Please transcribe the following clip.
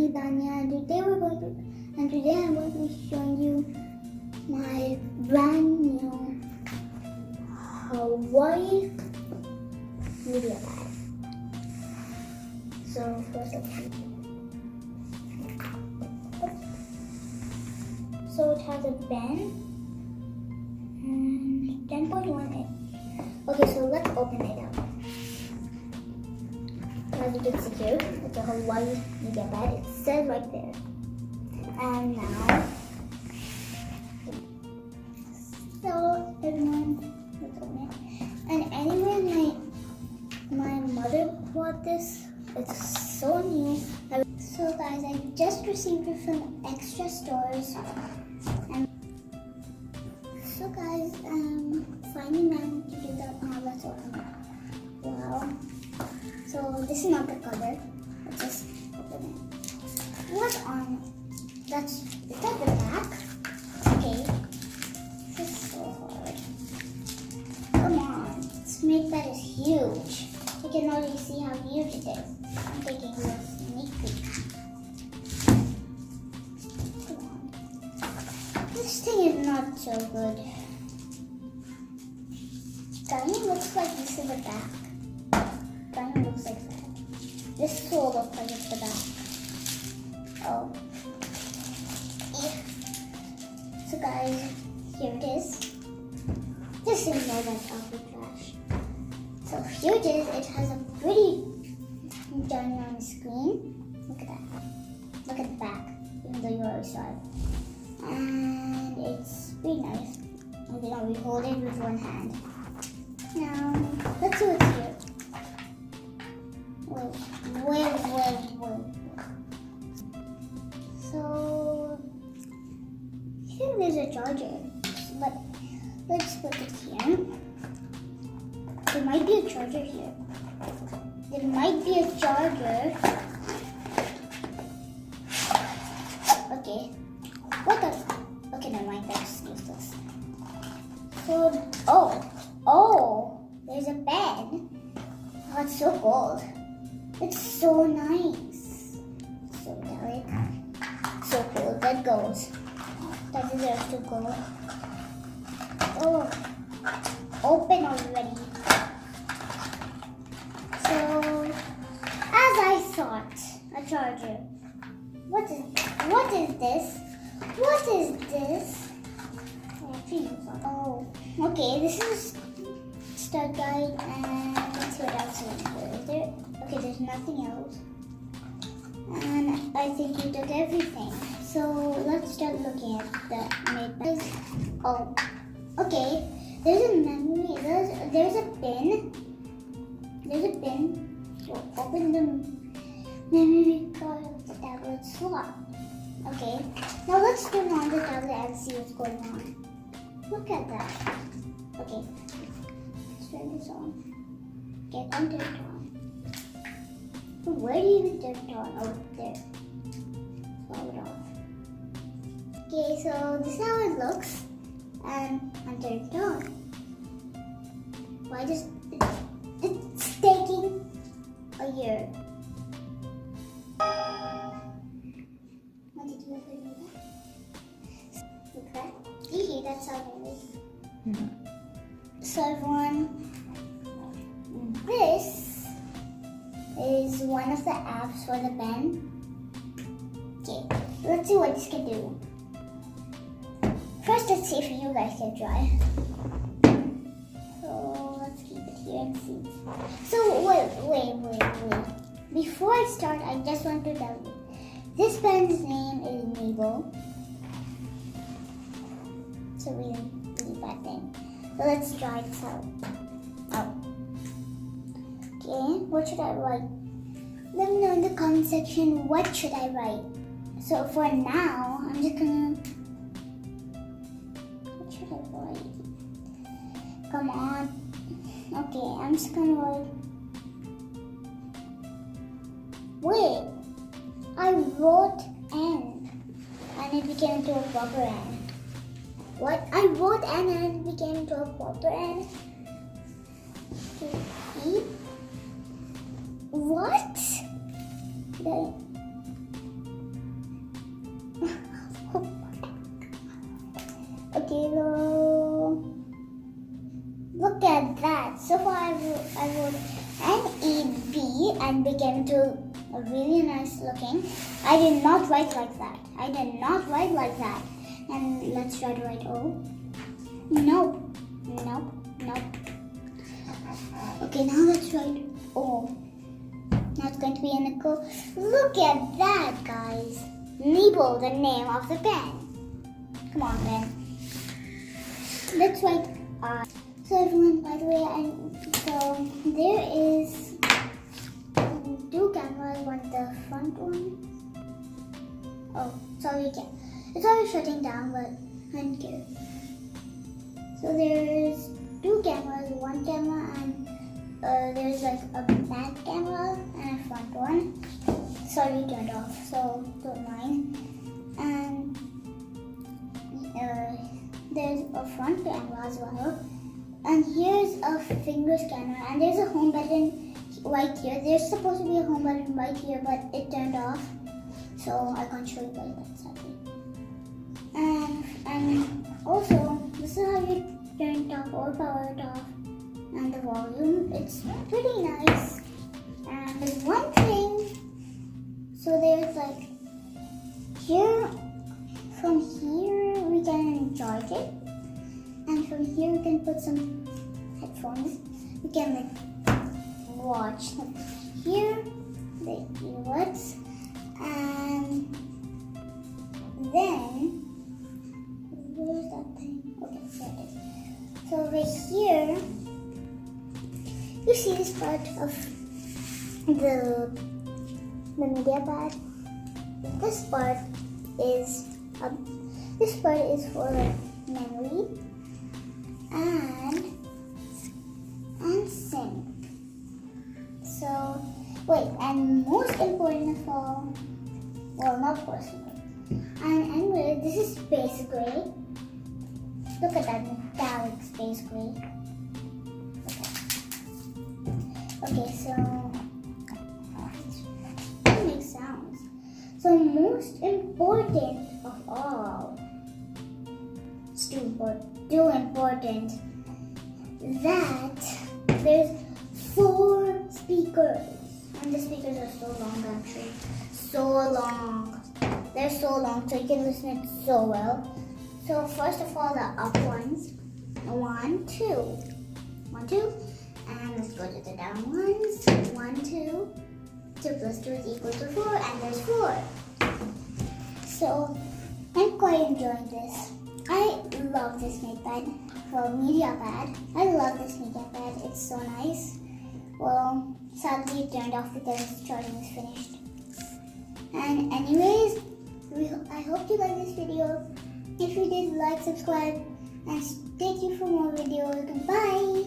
me Daniyah, and today I'm going to be showing you my brand new HUAWEI MediaPad. So first so it has a pen and 10.1 inch. Okay, so let's open it up. As you can see here, it's a HUAWEI MediaPad. It says right there. And now, so everyone, let's open it. And anyway, my mother bought this. It's so new. So guys, I just received it from extrastores. And so guys, finally managed to do that. Let's open it. Wow. So this is not the cover. Let's just open it. What's on it? Is that the back? Okay. This is so hard. Come on. This MediaPad is huge. You can already see how huge it is. I'm taking a sneak peek. Come on. This thing is not so good. Daniyah looks like this is the back. Daniyah looks like that. This will look like it's the back. Oh. Yeah. So guys, here it is. This is more than ugly trash. So here it is. It has a pretty drawing on the screen. Look at that. Look at the back, even though you already saw it. And it's pretty nice. And then we hold it with one hand. Now, let's see what's here. Wait. So, I think there's a charger, but let's put it here. There might be a charger here. There might be a charger. Okay. What the? Okay, never mind. That's useless. So, oh, there's a pen. Oh, it's so cold. It's so nice. So delicate. So cool. That goes. That deserves to go. Oh, open already. So, as I thought, a charger. What is this? What is this? Oh, okay. This is start guide, and let's see what else is there. Okay, there's nothing else. And I think you took everything. So let's start looking at the MediaPad. Oh, okay. There's a memory. There's a pin. There's a pin. So open the memory card of the tablet slot. Okay. Now let's turn on the tablet and see what's going on. Look at that. Okay. Let's turn this on. Okay, I'm turned on. Where do you even turn it on? Oh, there. Swallow it off. Okay, so this is how it looks. And I'm turned it on. Why does it's taking a year? What did you ever do that? Look that. Eehee, that's how it is. So everyone, this is one of the apps for the pen. Okay, let's see what this can do. First, let's see if you guys can try. So let's keep it here and see. So wait. Before I start, I just want to tell you, this pen's name is Mabel. So we didn't leave that thing. So let's try this out. Oh. Okay, what should I write? Let me know in the comment section what should I write. So for now, I'm just gonna. What should I write? Come on. Okay, I'm just gonna write. Wait, I wrote N and it became into a proper N. What? I wrote N and it became into a proper N. E? What? wrote an E B and became to a really nice looking. I did not write like that. And let's try to write O. Nope. Okay, now let's write O. Now it's going to be a nickel. Look at that, guys. Nebo, the name of the pen. Come on, pen. Let's write R. So everyone, by the way, so there is two cameras, one the front one. Oh, sorry, it's already shutting down, but thank you. So there's two cameras, one camera, and there's like a back camera and a front one. Sorry, turned off, so don't mind. And there's a front camera as well. And here's a finger scanner, and there's a home button right here. There's supposed to be a home button right here, but it turned off, so I can't show you guys that sadly. And also, this is how you turn it off or power it off, and the volume. It's pretty nice. And there's one thing. So there's like here. From here we can charge it. And from here we can put some headphones. We can like watch. Here the earbuds, and then where's that thing? Okay, there it is. So over here you see this part of the MediaPad. This part is for memory and sync. So wait, and most important of all, well, not personal. And anyway, this is space gray. Look at that metallic space gray. Okay, so it makes sounds. So most important of all, it's too important that there's 4 speakers, and the speakers are so long actually, so long. They're so long, so you can listen it so well. So first of all, the up ones, 1, 2, 1, 2, and let's go to the down ones, 1, 2. 2 plus 2 is equal to 4, and there's 4. So I'm quite enjoying this. I love this MediaPad. I love this MediaPad. It's so nice. Well, sadly it turned off because charging is finished. And anyways, I hope you like this video. If you did, like, subscribe, and stay tuned for more videos. Goodbye.